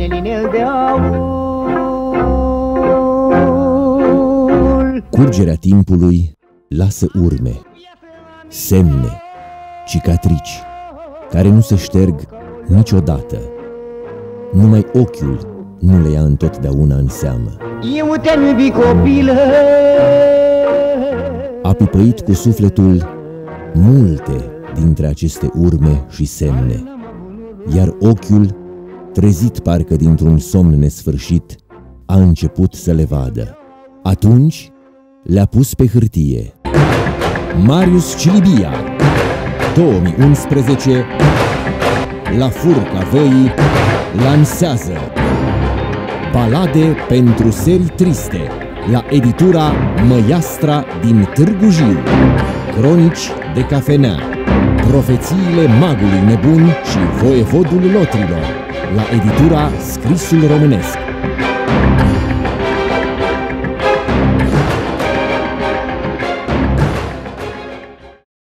inel de aur. Curgerea timpului lasă urme, semne, cicatrici, care nu se șterg niciodată. Numai ochiul nu le ia întotdeauna în seamă. Eu te-am iubit, copilă. A pipăit cu sufletul multe dintre aceste urme și semne, iar ochiul, trezit parcă dintr-un somn nesfârșit, a început să le vadă. Atunci le-a pus pe hârtie. Marius Cilibia, 2011, la Furca Văii, lansează Balade pentru serii triste, la editura Măiastra din Târgu Jiu. Cronici de cafenea, profețiile magului nebun și voievodul lotrilor, la editura Scrisul Românesc.